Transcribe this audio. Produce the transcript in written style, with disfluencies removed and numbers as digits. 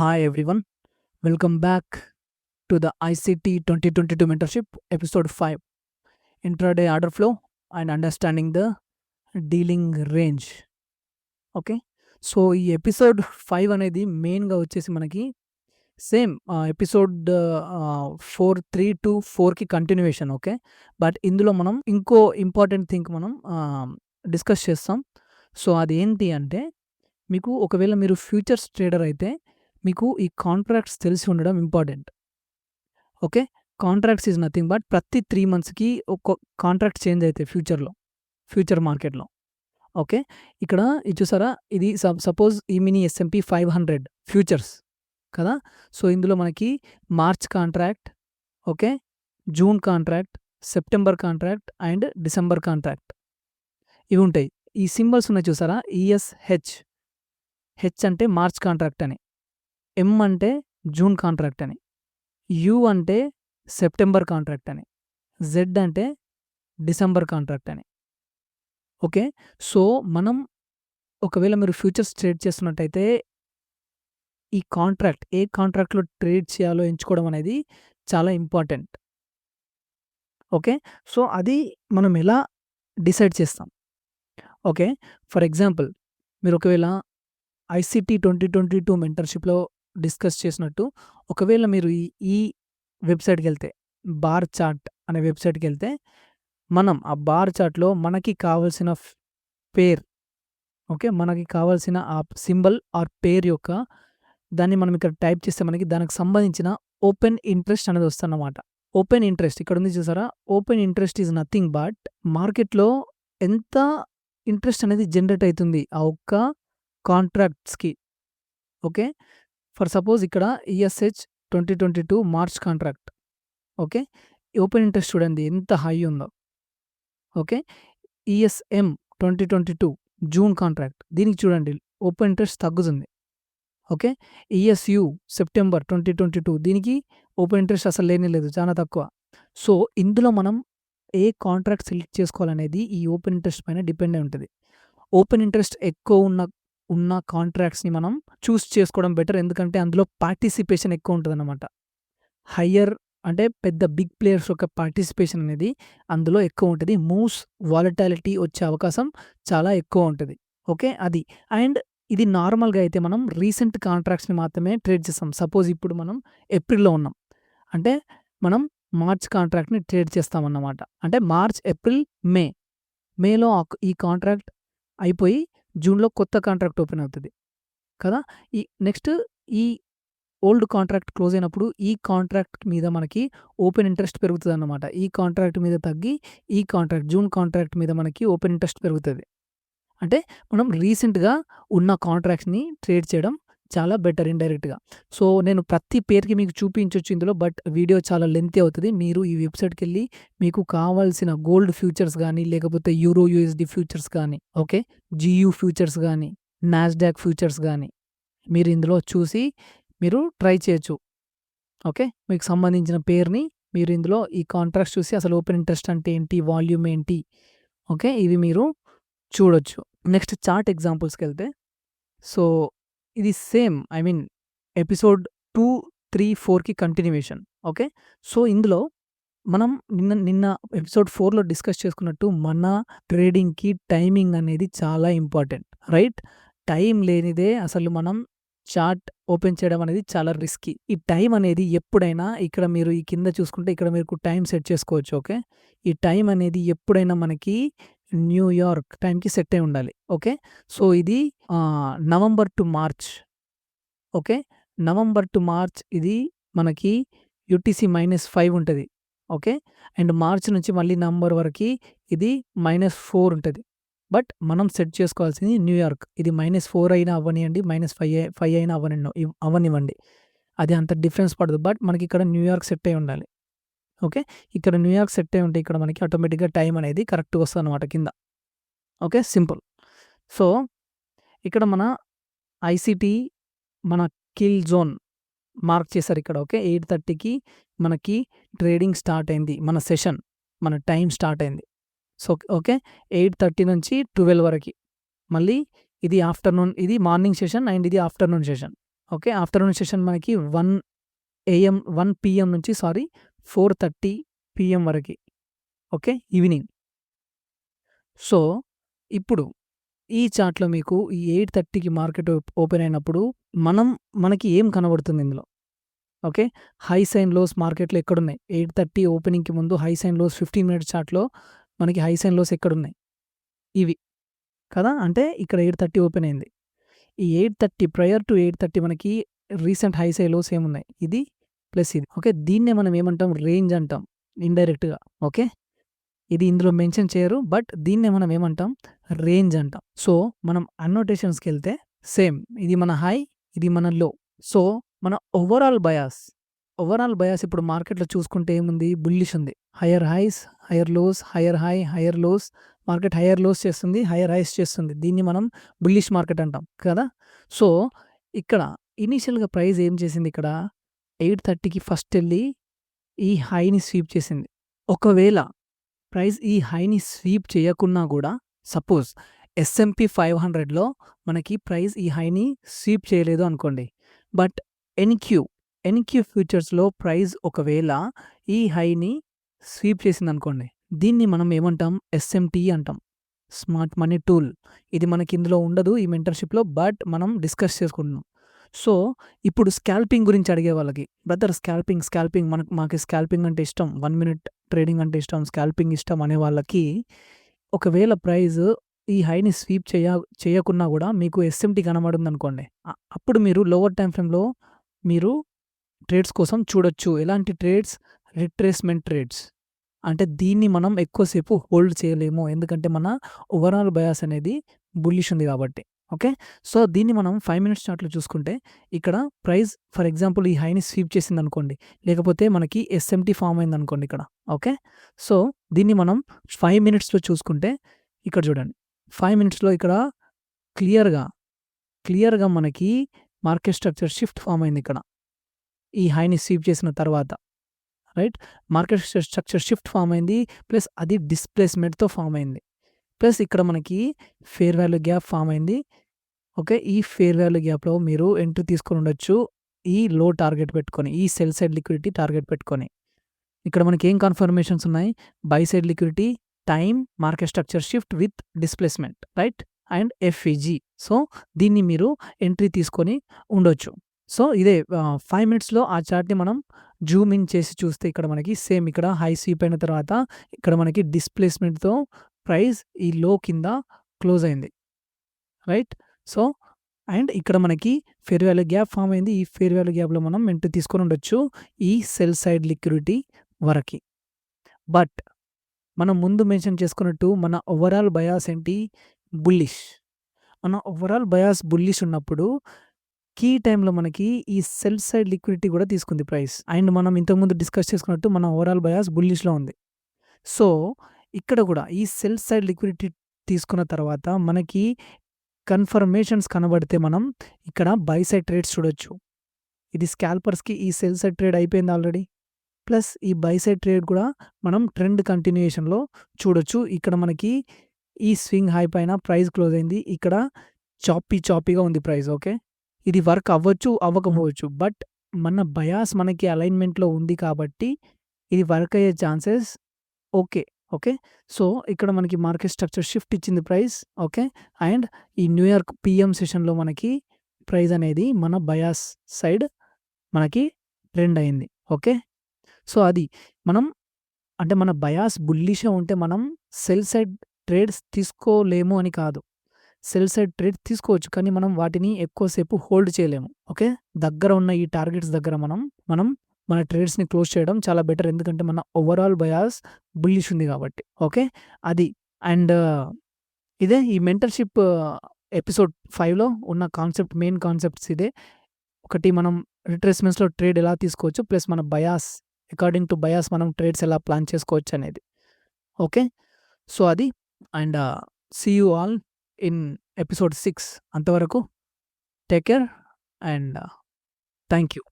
Hi everyone, welcome back to the ICT 2022 Mentorship Episode 5 Intraday Order Flow and Understanding the Dealing Range. Okay, so ఈ episode 5 అనేది మెయిన్గా వచ్చేసి మనకి same episode 3 to 4కి continuation. Okay, but ఇందులో మనం ఇంకో ఇంపార్టెంట్ థింగ్ మనం డిస్కస్ చేస్తాం. సో అది ఏంటి అంటే, మీకు ఒకవేళ మీరు ఫ్యూచర్స్ ట్రేడర్ అయితే మీకు ఈ కాంట్రాక్ట్స్ తెలిసి ఉండడం important. Okay, contracts is nothing but ప్రతి 3 మంత్స్కి ఒక కాంట్రాక్ట్ చేంజ్ అవుతాయి ఫ్యూచర్ మార్కెట్లో. ఓకే, ఇక్కడ ఇది చూసారా, ఇది సపోజ్ ఈ మినీ S&P 500 ఫ్యూచర్స్ కదా. సో ఇందులో మనకి March contract, okay, June contract, September contract and December contract ఇవి ఉంటాయి. ఈ సింబల్స్ ఉన్నాయి చూసారా, ESH. హెచ్ అంటే మార్చ్ కాంట్రాక్ట్ అని, M అంటే జూన్ కాంట్రాక్ట్ అని, U అంటే సెప్టెంబర్ కాంట్రాక్ట్ అని, Z అంటే డిసెంబర్ కాంట్రాక్ట్ అని. ఓకే, సో మనం ఒకవేళ మీరు ఫ్యూచర్స్ ట్రేడ్ చేస్తున్నట్టయితే ఈ కాంట్రాక్ట్ ఏ కాంట్రాక్ట్లో ట్రేడ్ చేయాలో ఎంచుకోవడం అనేది చాలా ఇంపార్టెంట్. ఓకే, సో అది మనం ఎలా డిసైడ్ చేస్తాం. ఓకే, ఫర్ ఎగ్జాంపుల్ మీరు ఒకవేళ ICT 2022 మెంటర్షిప్లో డిస్కస్ చేసినట్టు ఒకవేళ మీరు ఈ వెబ్సైట్కి వెళ్తే, బార్ చార్ట్ అనే వెబ్సైట్కి వెళ్తే, మనం ఆ బార్ చార్ట్లో మనకి కావాల్సిన పేర్, ఓకే, మనకి కావాల్సిన ఆ సింబల్ ఆర్ పేర్ యొక్క దాన్ని మనం ఇక్కడ టైప్ చేస్తే మనకి దానికి సంబంధించిన ఓపెన్ ఇంట్రెస్ట్ అనేది వస్తుందన్నమాట. ఓపెన్ ఇంట్రెస్ట్ ఇక్కడ ఉంది చూసారా, open interest is nothing but మార్కెట్లో ఎంత ఇంట్రెస్ట్ అనేది జనరేట్ అవుతుంది ఆ ఒక్క కాంట్రాక్ట్స్కి. ఓకే, ఫర్ సపోజ్ ఇక్కడ ESH 2022 March contract. Okay, open interest చూడండి ఎంత హై ఉందో. ఓకే, ESM 2022 జూన్ కాంట్రాక్ట్, దీనికి చూడండి ఓపెన్ ఇంట్రెస్ట్ తగ్గుతుంది. ఓకే, ESU సెప్టెంబర్ 2022 దీనికి ఓపెన్ ఇంట్రెస్ట్ అసలు లేనే లేదు, చాలా తక్కువ. సో ఇందులో మనం ఏ కాంట్రాక్ట్ సెలెక్ట్ చేసుకోవాలనేది ఈ ఓపెన్ ఇంట్రెస్ట్ పైన డిపెండ్ అయి ఉంటుంది. ఓపెన్ ఇంట్రెస్ట్ ఎక్కువ ఉన్న కాంట్రాక్ట్స్ని మనం చూస్ చేసుకోవడం బెటర్, ఎందుకంటే అందులో పార్టిసిపేషన్ ఎక్కువ ఉంటుంది అన్నమాట. హయ్యర్ అంటే పెద్ద బిగ్ ప్లేయర్స్ యొక్క పార్టిసిపేషన్ అనేది అందులో ఎక్కువ ఉంటుంది. మూవ్స్ వాలటాలిటీ వచ్చే అవకాశం చాలా ఎక్కువ ఉంటుంది. ఓకే, అది అండ్ ఇది నార్మల్గా అయితే మనం రీసెంట్ కాంట్రాక్ట్స్ని మాత్రమే ట్రేడ్ చేస్తాం. సపోజ్ ఇప్పుడు మనం ఏప్రిల్లో ఉన్నాం అంటే మనం మార్చ్ కాంట్రాక్ట్ని ట్రేడ్ చేస్తామన్నమాట. అంటే మార్చ్, ఏప్రిల్, మేలో ఈ కాంట్రాక్ట్ అయిపోయి జూన్లో కొత్త కాంట్రాక్ట్ ఓపెన్ అవుతుంది కదా. ఈ నెక్స్ట్ ఈ ఓల్డ్ కాంట్రాక్ట్ క్లోజ్ అయినప్పుడు ఈ కాంట్రాక్ట్ మీద మనకి ఓపెన్ ఇంట్రెస్ట్ పెరుగుతుంది అన్నమాట. ఈ కాంట్రాక్ట్ మీద తగ్గి ఈ కాంట్రాక్ట్ జూన్ కాంట్రాక్ట్ మీద మనకి ఓపెన్ ఇంట్రెస్ట్ పెరుగుతుంది. అంటే మనం రీసెంట్గా ఉన్న కాంట్రాక్ట్స్ని ట్రేడ్ చేయడం చాలా బెటర్ ఇండైరెక్ట్గా. సో నేను ప్రతి పేరుకి మీకు చూపించవచ్చు ఇందులో, బట్ వీడియో చాలా లెంతీ అవుతుంది. మీరు ఈ వెబ్సైట్కి వెళ్ళి మీకు కావాల్సిన గోల్డ్ ఫ్యూచర్స్ కానీ, లేకపోతే యూరో USD ఫ్యూచర్స్ కానీ, ఓకే, GU ఫ్యూచర్స్ కానీ, నాస్డాక్ ఫ్యూచర్స్ కానీ మీరు ఇందులో చూసి మీరు ట్రై చేయొచ్చు. ఓకే, మీకు సంబంధించిన పేరుని మీరు ఇందులో ఈ కాంట్రాక్ట్స్ చూసి అసలు ఓపెన్ ఇంట్రెస్ట్ అంటే ఏంటి, వాల్యూమ్ ఏంటి, ఓకే, ఇవి మీరు చూడొచ్చు. నెక్స్ట్ చార్ట్ ఎగ్జాంపుల్స్కి వెళ్తే, సో ఇది సేమ్ ఎపిసోడ్ 2, 3, 4కి కంటిన్యూయేషన్. ఓకే, సో ఇందులో మనం నిన్న ఎపిసోడ్ 4లో డిస్కస్ చేసుకున్నట్టు మన ట్రేడింగ్కి టైమింగ్ అనేది చాలా ఇంపార్టెంట్, రైట్. టైం లేనిదే అసలు మనం చార్ట్ ఓపెన్ చేయడం అనేది చాలా రిస్కీ. ఈ టైం అనేది ఎప్పుడైనా ఇక్కడ మీరు ఈ కింద చూసుకుంటే ఇక్కడ మీకు టైం సెట్ చేసుకోవచ్చు. ఓకే, ఈ టైం అనేది ఎప్పుడైనా మనకి న్యూయార్క్ టైంకి సెట్ అయి ఉండాలి. ఓకే, సో ఇది November to March. Okay, November to March ఇది మనకి UTC -5 ఉంటుంది. ఓకే, అండ్ మార్చ్ నుంచి మళ్ళీ నవంబర్ వరకు ఇది -4 ఉంటుంది. బట్ మనం సెట్ చేసుకోవాల్సింది న్యూయార్క్. ఇది -4 అయినా అవ్వనివ్వండి, -5 అయినా అవ్వనివ్వండి, అది అంత డిఫరెన్స్ పడదు. బట్ మనకి ఇక్కడ న్యూయార్క్ సెట్ అయి ఉండాలి. ఓకే, ఇక్కడ న్యూయార్క్ సెట్ అయి ఉంటే ఇక్కడ మనకి ఆటోమేటిక్గా టైం అనేది కరెక్ట్గా వస్తుంది అనమాట కింద. Okay, simple. సో ఇక్కడ మన ICT మన కిల్ జోన్ మార్క్ చేశారు ఇక్కడ. ఓకే, 8:30కి మనకి ట్రేడింగ్ స్టార్ట్ అయింది, మన సెషన్, మన టైం స్టార్ట్ అయింది. సో ఓకే, 8:30 నుంచి 12 వరకు మళ్ళీ ఇది ఆఫ్టర్నూన్, ఇది మార్నింగ్ సెషన్ అండ్ ఇది afternoon session. Okay. Afternoon session మనకి 1 PM నుంచి 4:30 PM వరకి. ఓకే. ఈవినింగ్. సో, ఇప్పుడు ఈ చార్ట్‌లో మీకు ఈ 8:30కి మార్కెట్ ఓపెన్ అయినప్పుడు మనకి ఏం కనబడుతుంది ఇందులో? ఓకే. హైస్ అండ్ లోస్ మార్కెట్‌లో ఎక్కడున్నాయి? 8:30 ఓపెనింగ్‌కి ముందు హైస్ అండ్ లోస్ 15 మినిట్స్ చార్ట్‌లో మనకి హైస్ అండ్ లోస్ ఎక్కడున్నాయి? ఇవి. కదా! అంటే ఇక్కడ 8:30 ఓపెన్ అయింది. ఈ 8:30 ప్రయర్ టు 8:30 మనకి రీసెంట్ హైస్, లోస్ ఏమున్నాయి? ఇది ప్లస్ ఇది. ఓకే. దీన్నే మనం ఏమంటాం? రేంజ్ అంటాం ఇండైరెక్ట్‌గా. ఓకే. ఇది ఇందులో మెన్షన్ చేయరు. బట్ దీన్నే మనం ఏమంటాం? రేంజ్ అంటాం. సో, మనం అన్నోటేషన్స్‌కెళ్తే సేమ్ ఇది మన హై, ఇది మన లో. సో, మన ఓవరాల్ బయాస్ ఇప్పుడు మార్కెట్‌లో చూసుకుంటే ఏముంది? బుల్లిష్ ఉంది. Higher highs, higher lows, higher high, higher lows. Market higher lows చేస్తుంది, హైయర్ హైస్ చేస్తుంది. దీన్ని మనం బుల్లిష్ మార్కెట్ అంటాం కదా! సో, ఇక్కడ ఇనీషియల్‌గా ప్రైస్ ఏం చేసింది ఇక్కడ? 8:30కి ఫస్ట్ ఎళ్లి ఈ హైని స్వీప్ చేసింది. ఒకవేళ ప్రైస్ ఈ హైని స్వీప్ చేయకున్నా గూడా సపోజ్ ఎస్ఎంపీ 500లో మనకి ప్రైస్ ఈ హైని స్వీప్ చేయలేదు అనుకోండి. బట్ ఎన్‌క్యూ ఫ్యూచర్స్‌లో ప్రైస్ ఒకవేళ ఈ హైని స్వీప్ చేసిందనుకోండి. దీన్ని మనం ఏమంటాం? ఎస్ఎంటీ అంటాం. Smart money tool. ఇది మనకి ఇందులో ఉండదు ఈ మెంటర్‌షిప్‌లో. బట్ మనం డిస్కస్ చేసుకుంటున్నాం. సో, ఇప్పుడు స్కాల్పింగ్ గురించి అడిగే వాళ్ళకి, బ్రదర్ స్కాల్పింగ్ మాకు స్కాల్పింగ్ అంటే ఇష్టం. 1 మినిట్ ట్రేడింగ్ అంటే ఇష్టం. స్కాల్పింగ్ ఇష్టం అనే వాళ్ళకి ఒకవేళ ప్రైస్ ఈ హైని స్వీప్ చేయకున్నా గూడా మీకు ఎస్ఎంటీ కనబడిందనుకోండి. అప్పుడు మీరు లోవర్ టైమ్ ఫ్రేమ్‌లో మీరు ట్రేడ్స్ కోసం చూడొచ్చు. ఎలాంటి ట్రేడ్స్? Retracement trades. అంటే దీన్ని మనం ఎక్కువసేపు హోల్డ్ చేయలేము. ఎందుకంటే మన ఓవరాల్ బయాస్ అనేది బుల్లిష్ ఉంది కాబట్టి. ఓకే. సో, దీన్ని మనం 5 మినిట్స్ చార్ట్‌లో చూసుకుంటే ఇక్కడ ప్రైస్ ఫర్ ఎగ్జాంపుల్ ఈ హైని స్వీప్ చేసిందనుకోండి. లేకపోతే మనకి ఎస్ఎంటీ ఫార్మ్ అయిందనుకోండి ఇక్కడ. ఓకే. సో, దీన్ని మనం 5 మినిట్స్‌లో చూసుకుంటే ఇక్కడ చూడండి. 5 మినిట్స్‌లో ఇక్కడ క్లియర్‌గా మనకి మార్కెట్ స్ట్రక్చర్ షిఫ్ట్ ఫార్మ్ అయింది ఇక్కడ. ఈ హైని స్వీప్ చేసిన తర్వాత. Right. Market structure shift form అయింది. ప్లస్ అది డిస్‌ప్లేస్‌మెంట్‌తో ఫార్మ్ అయింది. ప్లస్ ఇక్కడ మనకి ఫెయిర్ వాల్యూ గ్యాప్ ఫార్మ్ అయింది. ఓకే. ఈ ఫెయిర్ వాల్యూ గ్యాప్‌లో మీరు ఎంట్రీ తీసుకొని ఉండొచ్చు. ఈ లో టార్గెట్ పెట్టుకొని, ఈ సెల్ సైడ్ లిక్విడిటీ టార్గెట్ పెట్టుకొని. ఇక్కడ మనకి ఏం కన్ఫర్మేషన్స్ ఉన్నాయి? By side liquidity, time, market structure shift with displacement. Right. And FEG. So, దీన్ని మీరు ఎంట్రీ తీసుకొని ఉండొచ్చు. సో, ఇదే 5 మినిట్స్‌లో ఆ చార్ట్‌ని మనం జూమ్ ఇన్ చేసి చూస్తే ఇక్కడ మనకి సేమ్ ఇక్కడ హై స్వీప్ అయిన తర్వాత ఇక్కడ మనకి డిస్‌ప్లేస్‌మెంట్‌తో ప్రైస్ ఈ లో కింద క్లోజ్ అయింది. రైట్. సో, అండ్ ఇక్కడ మనకి ఫెయిర్ వాల్యూ గ్యాప్ ఫార్మ్ అయింది. ఈ ఫెయిర్ వాల్యూ గ్యాప్‌లో మనం ఎంట్రీ తీసుకొని ఉండొచ్చు. ఈ సెల్ సైడ్ లిక్విడిటీ వరకి. బట్ మనం ముందు మెన్షన్ చేసుకున్నట్టు మన ఓవరాల్ బయాస్ ఏంటి? బుల్లిష్. మన ఓవరాల్ బయాస్ బుల్లిష్ ఉన్నప్పుడు కీ టైమ్‌లో మనకి ఈ సెల్ సైడ్ లిక్విడిటీ గూడా తీసుకుంది ప్రైస్. అండ్ మనం ఇంతకుముందు డిస్కస్ చేసుకున్నట్టు మన ఓవరాల్ బయాస్ బుల్లిష్‌లో ఉంది. సో, ఇక్కడ గూడా ఈ సెల్ సైడ్ లిక్విడిటీ తీసుకున్న తర్వాత మనకి కన్ఫర్మేషన్స్ కనబడితే మనం ఇక్కడ బై సైడ్ ట్రేడ్స్ చూడొచ్చు. ఇది స్కాల్పర్స్‌కి ఈ సెల్ సైడ్ ట్రేడ్ అయిపోయింది ఆల్రెడీ. ప్లస్ ఈ బై సైడ్ ట్రేడ్ కూడా మనం ట్రెండ్ కంటిన్యూయేషన్‌లో చూడొచ్చు. ఇక్కడ మనకి ఈ స్వింగ్ హై పైన ప్రైస్ క్లోజ్ అయింది. ఇక్కడ చాపీగా ఉంది ప్రైస్. ఓకే. ఇది వర్క్ అవ్వచ్చు, అవ్వకపోవచ్చు. బట్ మన బయాస్ మనకి అలైన్‌మెంట్‌లో ఉంది కాబట్టి ఇది వర్క్ అయ్యే ఛాన్సెస్ ఓకే. ఓకే. సో, ఇక్కడ మనకి మార్కెట్ స్ట్రక్చర్ షిఫ్ట్ ఇచ్చింది ప్రైస్. ఓకే. అండ్ ఈ న్యూయార్క్ పీఎం సెషన్‌లో మనకి ప్రైస్ అనేది మన బయాస్ సైడ్ మనకి ట్రెండ్ అయింది. ఓకే. సో, అది మనం అంటే మన బయాస్ బుల్లిష్‌గా ఉంటే మనం సెల్ సైడ్ ట్రేడ్స్ తీసుకోలేము అని కాదు. సెల్ సైడ్ ట్రేడ్ తీసుకోవచ్చు. కానీ మనం వాటిని ఎక్కువ సేపు హోల్డ్ చేయలేము. ఓకే. దగ్గర ఉన్న ఈ టార్గెట్స్ దగ్గర మనం మన ట్రేడ్స్‌ని క్లోజ్ చేయడం చాలా బెటర్. ఎందుకంటే మన ఓవరాల్ బయాస్ బుల్లిష్ ఉంది కాబట్టి. ఓకే. అది. అండ్ ఇదే ఈ మెంటర్‌షిప్ ఎపిసోడ్ 5లో ఉన్న మెయిన్ కాన్సెప్ట్స్ ఇదే. ఒకటి మనం రిట్రేస్‌మెంట్స్‌లో ట్రేడ్ ఎలా తీసుకోవచ్చు. ప్లస్ మన బయాస్ అకార్డింగ్ టు బయాస్ మనం ట్రేడ్స్ ఎలా ప్లాన్ చేసుకోవచ్చు అనేది. ఓకే. సో, అది. And see you all in episode 6. అంతవరకు take care and thank you.